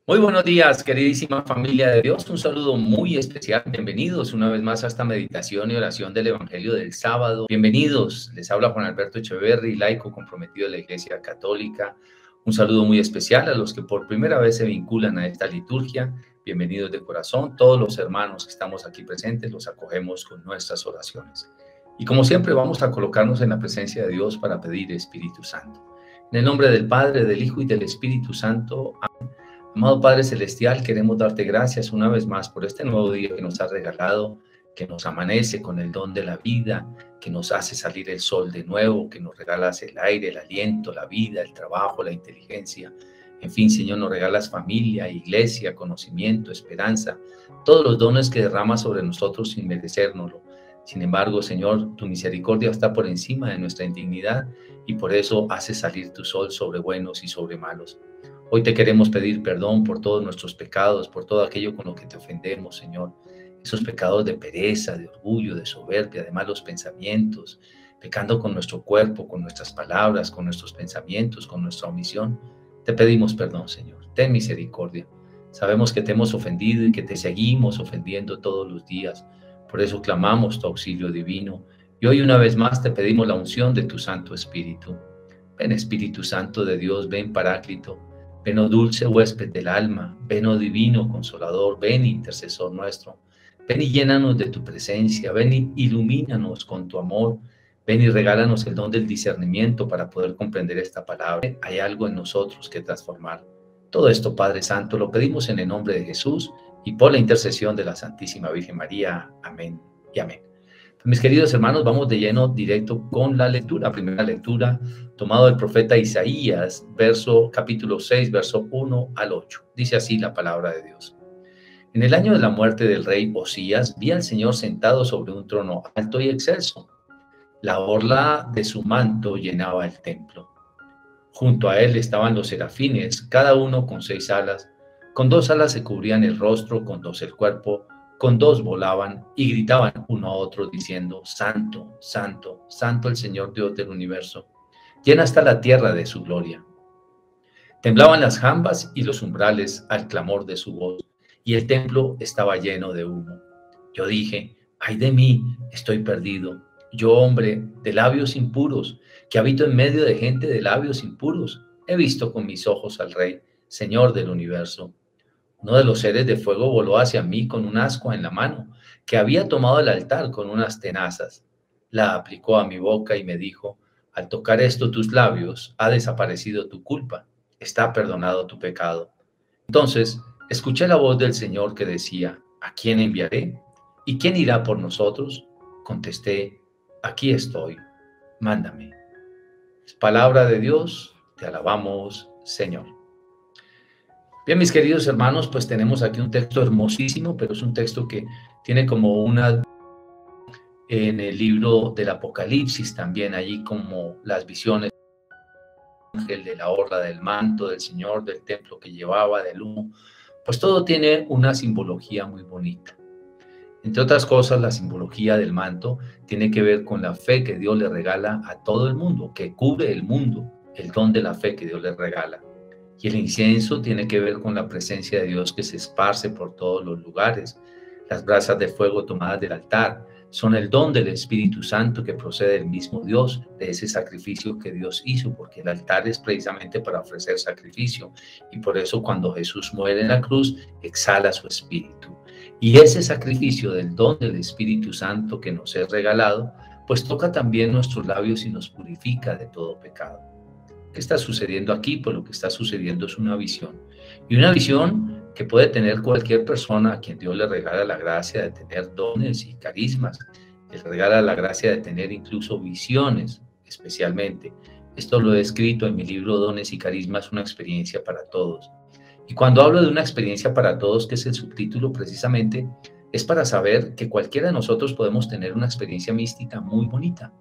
Muy buenos días, queridísima familia de Dios. Un saludo muy especial. Bienvenidos una vez más a esta meditación y oración del Evangelio del sábado. Bienvenidos. Les habla Juan Alberto Echeverry, laico comprometido de la Iglesia Católica. Un saludo muy especial a los que por primera vez se vinculan a esta liturgia. Bienvenidos de corazón. Todos los hermanos que estamos aquí presentes los acogemos con nuestras oraciones. Y como siempre vamos a colocarnos en la presencia de Dios para pedir Espíritu Santo. En el nombre del Padre, del Hijo y del Espíritu Santo. Amén. Amado Padre Celestial, queremos darte gracias una vez más por este nuevo día que nos has regalado, que nos amanece con el don de la vida, que nos hace salir el sol de nuevo, que nos regalas el aire, el aliento, la vida, el trabajo, la inteligencia. En fin, Señor, nos regalas familia, iglesia, conocimiento, esperanza, todos los dones que derramas sobre nosotros sin merecérnoslo. Sin embargo, Señor, tu misericordia está por encima de nuestra indignidad y por eso hace salir tu sol sobre buenos y sobre malos. Hoy te queremos pedir perdón por todos nuestros pecados, por todo aquello con lo que te ofendemos, Señor. Esos pecados de pereza, de orgullo, de soberbia, de malos pensamientos, pecando con nuestro cuerpo, con nuestras palabras, con nuestros pensamientos, con nuestra omisión. Te pedimos perdón, Señor. Ten misericordia. Sabemos que te hemos ofendido y que te seguimos ofendiendo todos los días. Por eso clamamos tu auxilio divino. Y hoy una vez más te pedimos la unción de tu Santo Espíritu. Ven Espíritu Santo de Dios, ven Paráclito. Ven, oh dulce huésped del alma, ven, oh divino consolador, ven, intercesor nuestro. Ven y llénanos de tu presencia, ven y ilumínanos con tu amor, ven y regálanos el don del discernimiento para poder comprender esta palabra. Hay algo en nosotros que transformar. Todo esto, Padre Santo, lo pedimos en el nombre de Jesús y por la intercesión de la Santísima Virgen María. Amén y amén. Mis queridos hermanos, vamos de lleno directo con la lectura. Primera lectura, tomado del profeta Isaías, capítulo 6, verso 1 al 8. Dice así la palabra de Dios. En el año de la muerte del rey Osías, vi al Señor sentado sobre un trono alto y excelso. La orla de su manto llenaba el templo. Junto a él estaban los serafines, cada uno con 6 alas. Con 2 alas se cubrían el rostro, con 2 el cuerpo, con 2 volaban y gritaban uno a otro diciendo: Santo, Santo, Santo el Señor Dios del universo, llena hasta la tierra de su gloria. Temblaban las jambas y los umbrales al clamor de su voz, y el templo estaba lleno de humo. Yo dije: ay de mí, estoy perdido, yo hombre de labios impuros, que habito en medio de gente de labios impuros. He visto con mis ojos al Rey, Señor del universo. Uno de los seres de fuego voló hacia mí con un ascua en la mano, que había tomado el altar con unas tenazas. La aplicó a mi boca y me dijo: al tocar esto tus labios, ha desaparecido tu culpa, está perdonado tu pecado. Entonces escuché la voz del Señor que decía: ¿a quién enviaré? ¿Y quién irá por nosotros? Contesté: aquí estoy, mándame. Palabra de Dios, te alabamos, Señor. Bien, mis queridos hermanos, pues tenemos aquí un texto hermosísimo, pero es un texto que tiene como una en el libro del Apocalipsis también, allí como las visiones del ángel, de la orla, del manto del Señor, del templo que llevaba, del humo, pues todo tiene una simbología muy bonita. Entre otras cosas, la simbología del manto tiene que ver con la fe que Dios le regala a todo el mundo, que cubre el mundo, el don de la fe que Dios le regala. Y el incienso tiene que ver con la presencia de Dios que se esparce por todos los lugares. Las brasas de fuego tomadas del altar son el don del Espíritu Santo que procede del mismo Dios, de ese sacrificio que Dios hizo, porque el altar es precisamente para ofrecer sacrificio. Y por eso cuando Jesús muere en la cruz, exhala su Espíritu. Y ese sacrificio del don del Espíritu Santo que nos es regalado, pues toca también nuestros labios y nos purifica de todo pecado. ¿Qué está sucediendo aquí? Pues lo que está sucediendo es una visión. Y una visión que puede tener cualquier persona a quien Dios le regala la gracia de tener dones y carismas. Le regala la gracia de tener incluso visiones, especialmente. Esto lo he escrito en mi libro Dones y Carismas, una experiencia para todos. Y cuando hablo de una experiencia para todos, que es el subtítulo precisamente, es para saber que cualquiera de nosotros podemos tener una experiencia mística muy bonita.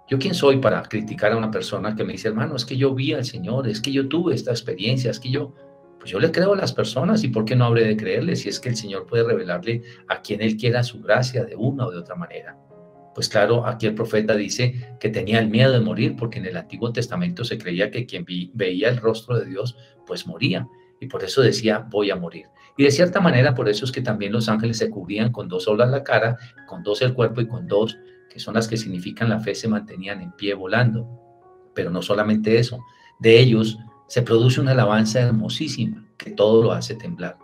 ¿Yo quién soy para criticar a una persona que me dice: hermano, es que yo vi al Señor, es que yo tuve esta experiencia, es que pues yo le creo a las personas, y ¿por qué no habré de creerle si es que el Señor puede revelarle a quien Él quiera su gracia de una o de otra manera? Pues claro, aquí el profeta dice que tenía el miedo de morir, porque en el Antiguo Testamento se creía que quien veía el rostro de Dios, pues moría. y por eso decía, voy a morir. Y de cierta manera, por eso es que también los ángeles se cubrían con 2 olas la cara, con 2 el cuerpo y con 2, que son las que significan la fe, se mantenían en pie volando. Pero no solamente eso, de ellos se produce una alabanza hermosísima que todo lo hace temblar.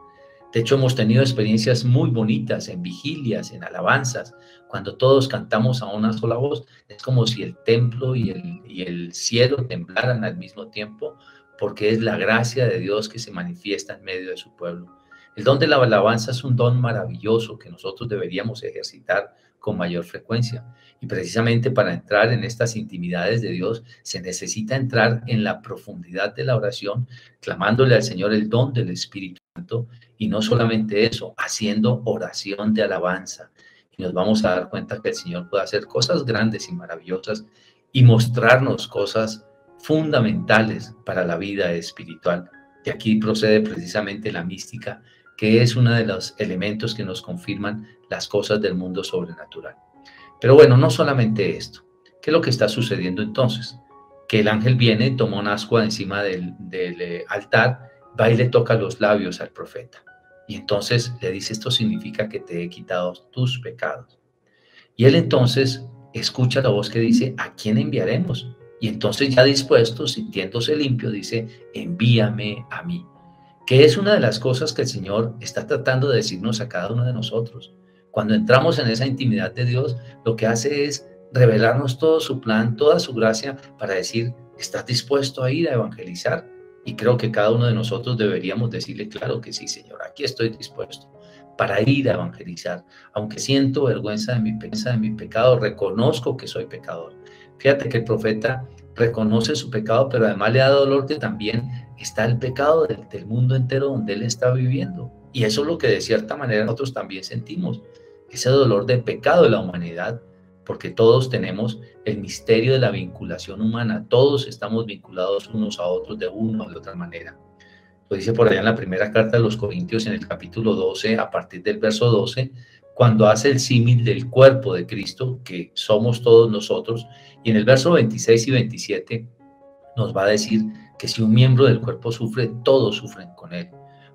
De hecho, hemos tenido experiencias muy bonitas en vigilias, en alabanzas, cuando todos cantamos a una sola voz. Es como si el templo y el cielo temblaran al mismo tiempo, porque es la gracia de Dios que se manifiesta en medio de su pueblo. El don de la alabanza es un don maravilloso que nosotros deberíamos ejercitar con mayor frecuencia. Y precisamente para entrar en estas intimidades de Dios se necesita entrar en la profundidad de la oración, clamándole al Señor el don del Espíritu Santo, y no solamente eso, haciendo oración de alabanza. Y nos vamos a dar cuenta que el Señor puede hacer cosas grandes y maravillosas y mostrarnos cosas fundamentales para la vida espiritual. De aquí procede precisamente la mística, que es uno de los elementos que nos confirman las cosas del mundo sobrenatural. Pero bueno, no solamente esto. ¿Qué es lo que está sucediendo entonces? Que el ángel viene, toma una ascua encima del altar, va y le toca los labios al profeta. Y entonces le dice, esto significa que te he quitado tus pecados. Y él entonces escucha la voz que dice, ¿a quién enviaremos? Y entonces ya dispuesto, sintiéndose limpio, dice, envíame a mí. Que es una de las cosas que el Señor está tratando de decirnos a cada uno de nosotros. Cuando entramos en esa intimidad de Dios, lo que hace es revelarnos todo su plan, toda su gracia, para decir, ¿estás dispuesto a ir a evangelizar? Y creo que cada uno de nosotros deberíamos decirle, claro que sí, Señor, aquí estoy dispuesto para ir a evangelizar. Aunque siento vergüenza de mi pecado, reconozco que soy pecador. Fíjate que el profeta reconoce su pecado, pero además le da dolor que también está el pecado del mundo entero donde él está viviendo. Y eso es lo que de cierta manera nosotros también sentimos, ese dolor del pecado de la humanidad, porque todos tenemos el misterio de la vinculación humana, todos estamos vinculados unos a otros de una o de otra manera. Lo dice por allá en la primera carta de los Corintios, en el capítulo 12, a partir del verso 12, cuando hace el símil del cuerpo de Cristo, que somos todos nosotros, y en el verso 26 y 27 nos va a decir que si un miembro del cuerpo sufre, todos sufren con él.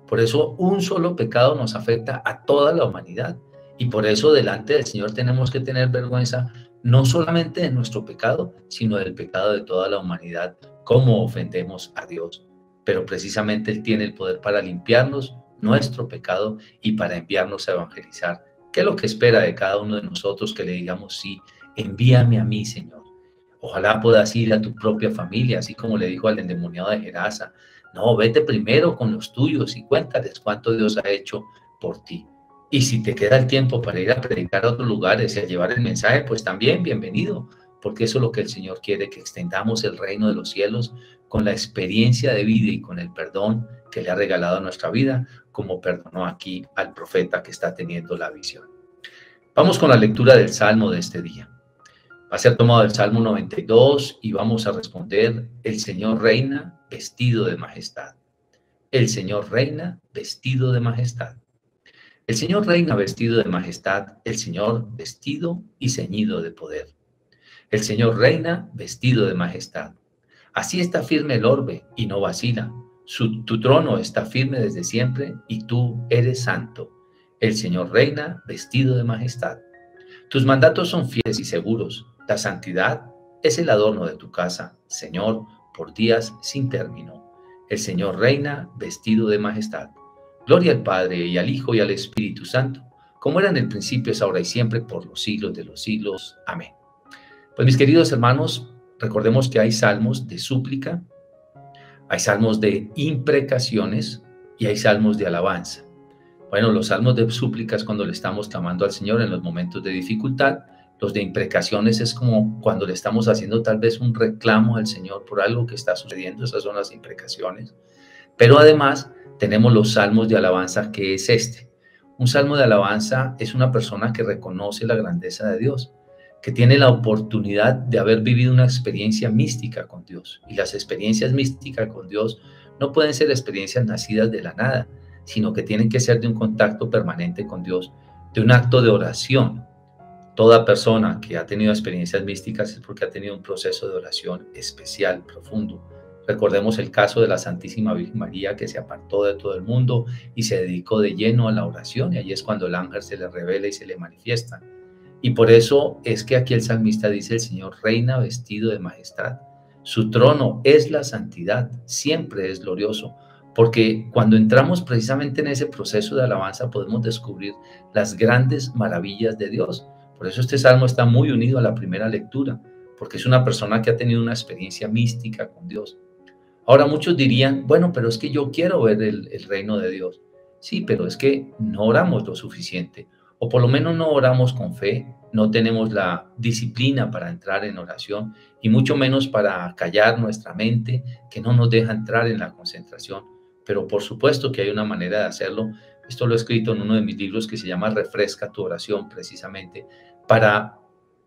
Por eso un solo pecado nos afecta a toda la humanidad, y por eso delante del Señor tenemos que tener vergüenza no solamente de nuestro pecado, sino del pecado de toda la humanidad, cómo ofendemos a Dios. Pero precisamente Él tiene el poder para limpiarnos nuestro pecado y para enviarnos a evangelizar. ¿Qué es lo que espera de cada uno de nosotros? Que le digamos, sí, envíame a mí, Señor. Ojalá puedas ir a tu propia familia, así como le dijo al endemoniado de Gerasa. No, vete primero con los tuyos y cuéntales cuánto Dios ha hecho por ti. Y si te queda el tiempo para ir a predicar a otros lugares y a llevar el mensaje, pues también bienvenido, porque eso es lo que el Señor quiere, que extendamos el reino de los cielos con la experiencia de vida y con el perdón que le ha regalado a nuestra vida, como perdonó aquí al profeta que está teniendo la visión. Vamos con la lectura del Salmo de este día. Va a ser tomado el Salmo 92 y vamos a responder, el Señor reina vestido de majestad. El Señor reina vestido de majestad. El Señor reina vestido de majestad, el Señor vestido y ceñido de poder. El Señor reina vestido de majestad. Así está firme el orbe y no vacila. Tu trono está firme desde siempre y tú eres santo. El Señor reina vestido de majestad. Tus mandatos son fieles y seguros. La santidad es el adorno de tu casa, Señor, por días sin término. El Señor reina vestido de majestad. Gloria al Padre y al Hijo y al Espíritu Santo, como era en el principio, es ahora y siempre, por los siglos de los siglos. Amén. Pues mis queridos hermanos, recordemos que hay salmos de súplica, hay salmos de imprecaciones y hay salmos de alabanza. Bueno, los salmos de súplicas cuando le estamos clamando al Señor en los momentos de dificultad. Los de imprecaciones es como cuando le estamos haciendo tal vez un reclamo al Señor por algo que está sucediendo. Esas son las imprecaciones. Pero además tenemos los salmos de alabanza, que es este. Un salmo de alabanza es una persona que reconoce la grandeza de Dios, que tiene la oportunidad de haber vivido una experiencia mística con Dios. Y las experiencias místicas con Dios no pueden ser experiencias nacidas de la nada, sino que tienen que ser de un contacto permanente con Dios, de un acto de oración. Toda persona que ha tenido experiencias místicas es porque ha tenido un proceso de oración especial, profundo. Recordemos el caso de la Santísima Virgen María, que se apartó de todo el mundo y se dedicó de lleno a la oración, y allí es cuando el ángel se le revela y se le manifiesta. Y por eso es que aquí el salmista dice: el Señor reina vestido de majestad. Su trono es la santidad, siempre es glorioso, porque cuando entramos precisamente en ese proceso de alabanza podemos descubrir las grandes maravillas de Dios. Por eso este salmo está muy unido a la primera lectura, porque es una persona que ha tenido una experiencia mística con Dios. Ahora muchos dirían: bueno, pero es que yo quiero ver el reino de Dios. Sí, pero es que no oramos lo suficiente, o por lo menos no oramos con fe, no tenemos la disciplina para entrar en oración, y mucho menos para callar nuestra mente, que no nos deja entrar en la concentración. Pero por supuesto que hay una manera de hacerlo. Esto lo he escrito en uno de mis libros que se llama Refresca tu oración, precisamente para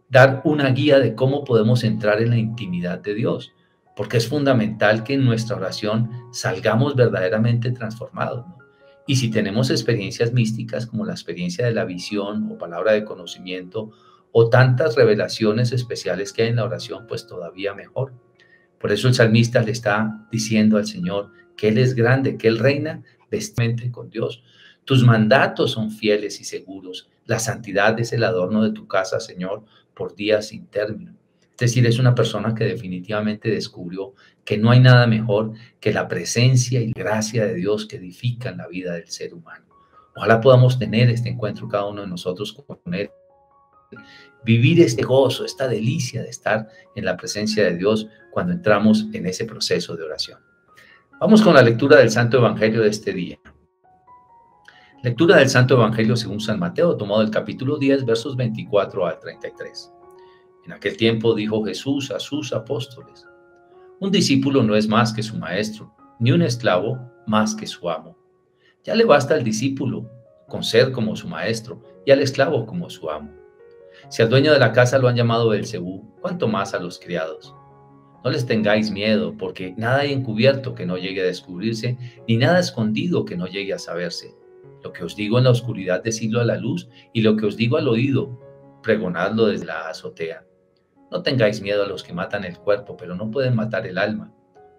dar una guía de cómo podemos entrar en la intimidad de Dios, porque es fundamental que en nuestra oración salgamos verdaderamente transformados, ¿no? Y si tenemos experiencias místicas como la experiencia de la visión o palabra de conocimiento o tantas revelaciones especiales que hay en la oración, pues todavía mejor. Por eso el salmista le está diciendo al Señor que Él es grande, que Él reina vestidamente con Dios. Tus mandatos son fieles y seguros. La santidad es el adorno de tu casa, Señor, por días sin término. Es decir, es una persona que definitivamente descubrió que no hay nada mejor que la presencia y gracia de Dios que edifican la vida del ser humano. Ojalá podamos tener este encuentro cada uno de nosotros con Él, vivir este gozo, esta delicia de estar en la presencia de Dios cuando entramos en ese proceso de oración. Vamos con la lectura del Santo Evangelio de este día. Lectura del Santo Evangelio según San Mateo, tomado del capítulo 10, versos 24 al 33. En aquel tiempo dijo Jesús a sus apóstoles: un discípulo no es más que su maestro, ni un esclavo más que su amo. Ya le basta al discípulo con ser como su maestro y al esclavo como su amo. Si al dueño de la casa lo han llamado Beelzebú, ¿cuánto más a los criados? No les tengáis miedo, porque nada hay encubierto que no llegue a descubrirse, ni nada escondido que no llegue a saberse. Lo que os digo en la oscuridad, decidlo a la luz, y lo que os digo al oído, pregonadlo desde la azotea. No tengáis miedo a los que matan el cuerpo, pero no pueden matar el alma.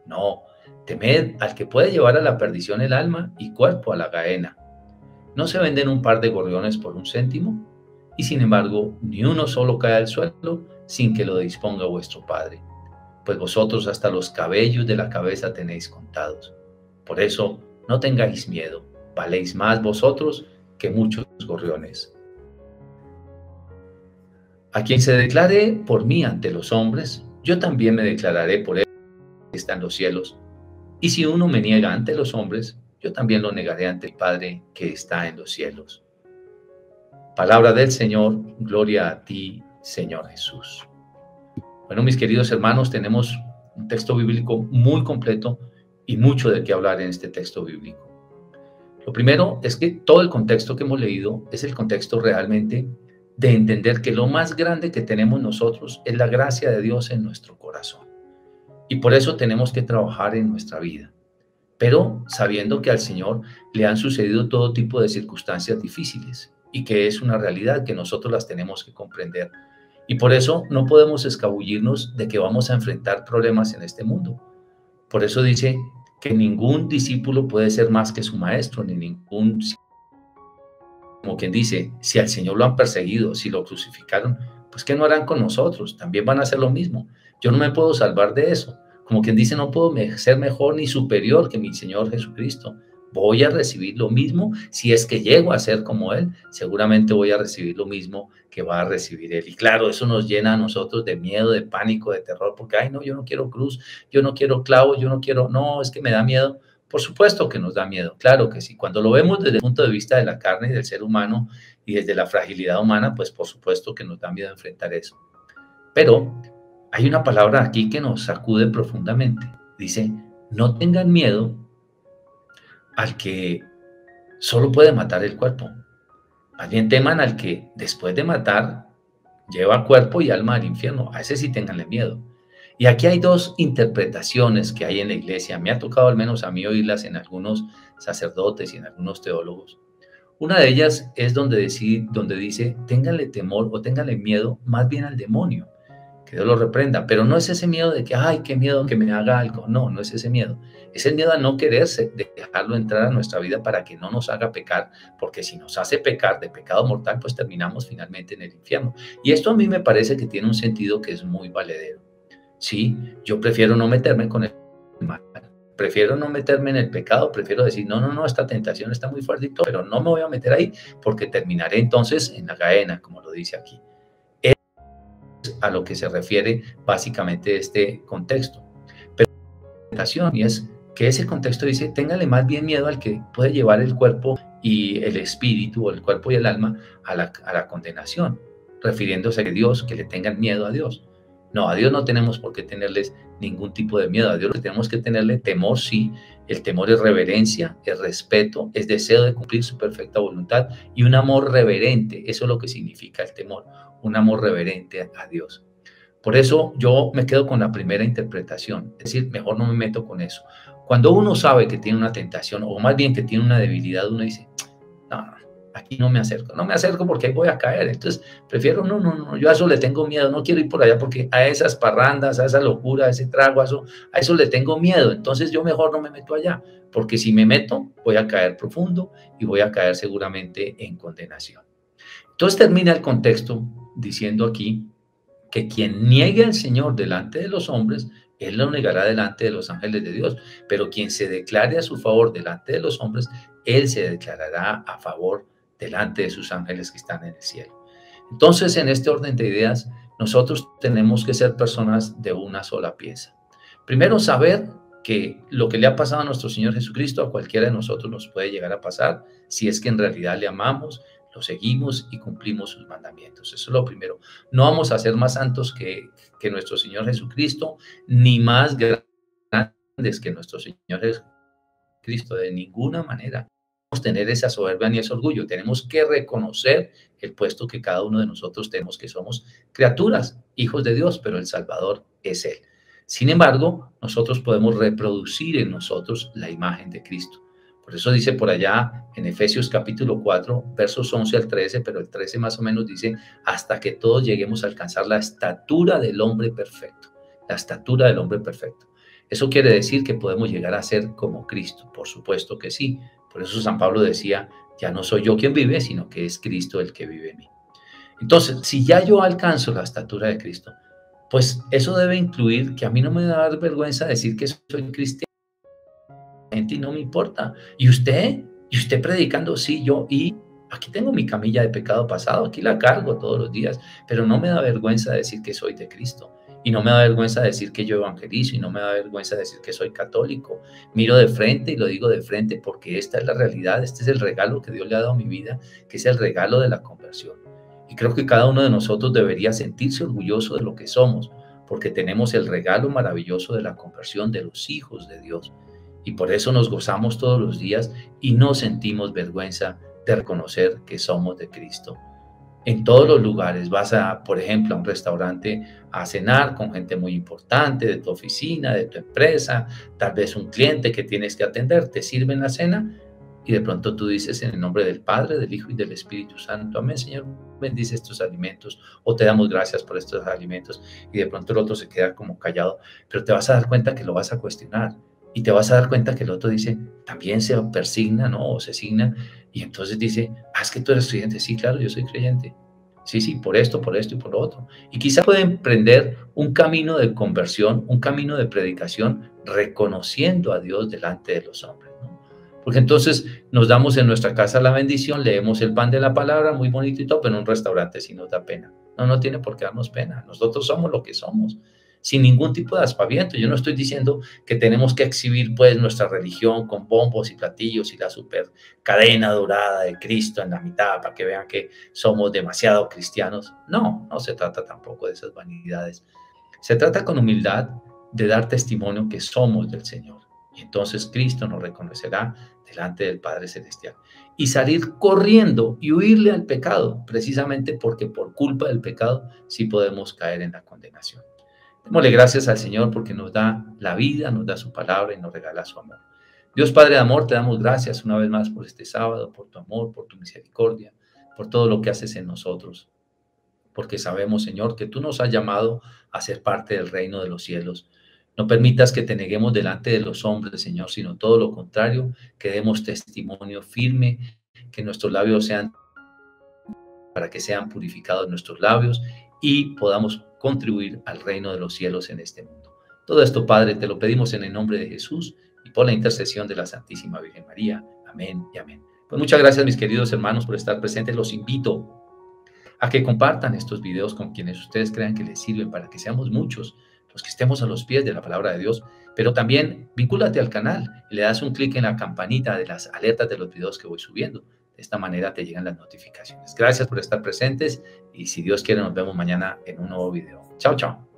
No, temed al que puede llevar a la perdición el alma y cuerpo a la gehenna. ¿No se venden un par de gorriones por un céntimo? Y sin embargo, ni uno solo cae al suelo sin que lo disponga vuestro Padre. Pues vosotros hasta los cabellos de la cabeza tenéis contados. Por eso, no tengáis miedo, valéis más vosotros que muchos gorriones. A quien se declare por mí ante los hombres, yo también me declararé por él que está en los cielos. Y si uno me niega ante los hombres, yo también lo negaré ante el Padre que está en los cielos. Palabra del Señor, gloria a ti, Señor Jesús. Bueno, mis queridos hermanos, tenemos un texto bíblico muy completo y mucho de qué hablar en este texto bíblico. Lo primero es que todo el contexto que hemos leído es el contexto realmente de entender que lo más grande que tenemos nosotros es la gracia de Dios en nuestro corazón. Y por eso tenemos que trabajar en nuestra vida, pero sabiendo que al Señor le han sucedido todo tipo de circunstancias difíciles y que es una realidad que nosotros las tenemos que comprender. Y por eso no podemos escabullirnos de que vamos a enfrentar problemas en este mundo. Por eso dice que ningún discípulo puede ser más que su maestro, ni ningún, como quien dice, si al Señor lo han perseguido, si lo crucificaron, pues ¿qué no harán con nosotros? También van a hacer lo mismo. Yo no me puedo salvar de eso. Como quien dice, no puedo ser mejor ni superior que mi Señor Jesucristo. Voy a recibir lo mismo. Si es que llego a ser como Él, seguramente voy a recibir lo mismo que va a recibir Él. Y claro, eso nos llena a nosotros de miedo, de pánico, de terror, porque, ay, no, yo no quiero cruz, yo no quiero clavo, yo no quiero, no, es que me da miedo. Por supuesto que nos da miedo, claro que sí. Cuando lo vemos desde el punto de vista de la carne y del ser humano y desde la fragilidad humana, pues por supuesto que nos da miedo enfrentar eso. Pero hay una palabra aquí que nos sacude profundamente. Dice, no tengan miedo al que solo puede matar el cuerpo. Más bien teman al que después de matar lleva cuerpo y alma al infierno. A ese sí tenganle miedo. Y aquí hay dos interpretaciones que hay en la iglesia. Me ha tocado al menos a mí oírlas en algunos sacerdotes y en algunos teólogos. Una de ellas es donde dice, ténganle temor o ténganle miedo más bien al demonio, que Dios lo reprenda, pero no es ese miedo de que, ay, qué miedo que me haga algo. No, no es ese miedo. Es el miedo a no quererse, de dejarlo entrar a nuestra vida para que no nos haga pecar, porque si nos hace pecar de pecado mortal, pues terminamos finalmente en el infierno. Y esto a mí me parece que tiene un sentido que es muy valedero. Sí, yo prefiero no meterme con el mal, prefiero no meterme en el pecado, prefiero decir, no, no, no, esta tentación está muy fuerte, pero no me voy a meter ahí porque terminaré entonces en la Gehenna, como lo dice aquí. Es a lo que se refiere básicamente este contexto. Pero la tentación, y es que ese contexto dice, téngale más bien miedo al que puede llevar el cuerpo y el espíritu, o el cuerpo y el alma, a la condenación, refiriéndose a Dios, que le tengan miedo a Dios. No, a Dios no tenemos por qué tenerles ningún tipo de miedo. A Dios le tenemos que tenerle temor, sí. El temor es reverencia, es respeto, es deseo de cumplir su perfecta voluntad y un amor reverente. Eso es lo que significa el temor, un amor reverente a Dios. Por eso yo me quedo con la primera interpretación, es decir, mejor no me meto con eso. Cuando uno sabe que tiene una tentación, o más bien que tiene una debilidad, uno dice, no, no, aquí no me acerco porque ahí voy a caer. Entonces, prefiero, no, no, no, yo a eso le tengo miedo, no quiero ir por allá porque a esas parrandas, a esa locura, a ese trago, a eso le tengo miedo. Entonces, yo mejor no me meto allá, porque si me meto, voy a caer profundo y voy a caer seguramente en condenación. Entonces, termina el contexto diciendo aquí que quien niegue al Señor delante de los hombres, Él lo negará delante de los ángeles de Dios, pero quien se declare a su favor delante de los hombres, Él se declarará a favor delante de sus ángeles que están en el cielo. Entonces, en este orden de ideas, nosotros tenemos que ser personas de una sola pieza. Primero, saber que lo que le ha pasado a nuestro Señor Jesucristo, a cualquiera de nosotros nos puede llegar a pasar, si es que en realidad le amamos, lo seguimos y cumplimos sus mandamientos. Eso es lo primero. No vamos a ser más santos que nuestro Señor Jesucristo, ni más grandes que nuestro Señor Jesucristo, de ninguna manera. Tener esa soberbia ni ese orgullo. Tenemos que reconocer el puesto que cada uno de nosotros tenemos, que somos criaturas, hijos de Dios, pero el Salvador es Él. Sin embargo, nosotros podemos reproducir en nosotros la imagen de Cristo. Por eso dice por allá en Efesios capítulo 4, versos 11 al 13, pero el 13 más o menos dice, hasta que todos lleguemos a alcanzar la estatura del hombre perfecto. La estatura del hombre perfecto. Eso quiere decir que podemos llegar a ser como Cristo. Por supuesto que sí. Por eso San Pablo decía, ya no soy yo quien vive, sino que es Cristo el que vive en mí. Entonces, si ya yo alcanzo la estatura de Cristo, pues eso debe incluir que a mí no me da vergüenza decir que soy cristiano y no me importa. ¿Y usted? ¿Y usted predicando? Sí, yo. Y aquí tengo mi camilla de pecado pasado, aquí la cargo todos los días, pero no me da vergüenza decir que soy de Cristo. Y no me da vergüenza decir que yo evangelizo y no me da vergüenza decir que soy católico. Miro de frente y lo digo de frente porque esta es la realidad, este es el regalo que Dios le ha dado a mi vida, que es el regalo de la conversión. Y creo que cada uno de nosotros debería sentirse orgulloso de lo que somos, porque tenemos el regalo maravilloso de la conversión de los hijos de Dios. Y por eso nos gozamos todos los días y no sentimos vergüenza de reconocer que somos de Cristo. En todos los lugares vas a, por ejemplo, a un restaurante a cenar con gente muy importante de tu oficina, de tu empresa, tal vez un cliente que tienes que atender, te sirven la cena y de pronto tú dices en el nombre del Padre, del Hijo y del Espíritu Santo, amén, Señor, bendice estos alimentos o te damos gracias por estos alimentos y de pronto el otro se queda como callado, pero te vas a dar cuenta que lo vas a cuestionar. Y te vas a dar cuenta que el otro dice, también se persigna, ¿no? O se signa. Y entonces dice, es que tú eres creyente. Sí, claro, yo soy creyente. Sí, sí, por esto y por lo otro. Y quizá puede emprender un camino de conversión, un camino de predicación, reconociendo a Dios delante de los hombres, ¿no? Porque entonces nos damos en nuestra casa la bendición, leemos el pan de la palabra, muy bonito y todo, pero en un restaurante sí nos da pena. No, no tiene por qué darnos pena. Nosotros somos lo que somos, sin ningún tipo de aspaviento. Yo no estoy diciendo que tenemos que exhibir pues nuestra religión con bombos y platillos y la super cadena dorada de Cristo en la mitad para que vean que somos demasiado cristianos. No, no se trata tampoco de esas vanidades. Se trata con humildad de dar testimonio que somos del Señor. Y entonces Cristo nos reconocerá delante del Padre Celestial. Y salir corriendo y huirle al pecado, precisamente porque por culpa del pecado sí podemos caer en la condenación. Démosle gracias al Señor porque nos da la vida, nos da su palabra y nos regala su amor. Dios Padre de amor, te damos gracias una vez más por este sábado, por tu amor, por tu misericordia, por todo lo que haces en nosotros. porque sabemos, Señor, que tú nos has llamado a ser parte del reino de los cielos. No permitas que te neguemos delante de los hombres, Señor, sino todo lo contrario, que demos testimonio firme, que nuestros labios sean, para que sean purificados nuestros labios y podamos contribuir al reino de los cielos en este mundo. Todo esto, Padre, te lo pedimos en el nombre de Jesús y por la intercesión de la Santísima Virgen María. Amén y amén. Pues muchas gracias, mis queridos hermanos, por estar presentes. Los invito a que compartan estos videos con quienes ustedes crean que les sirven, para que seamos muchos los que estemos a los pies de la palabra de Dios. Pero también vincúlate al canal y le das un clic en la campanita de las alertas de los videos que voy subiendo. De esta manera te llegan las notificaciones. Gracias por estar presentes y si Dios quiere nos vemos mañana en un nuevo video. Chao, chao.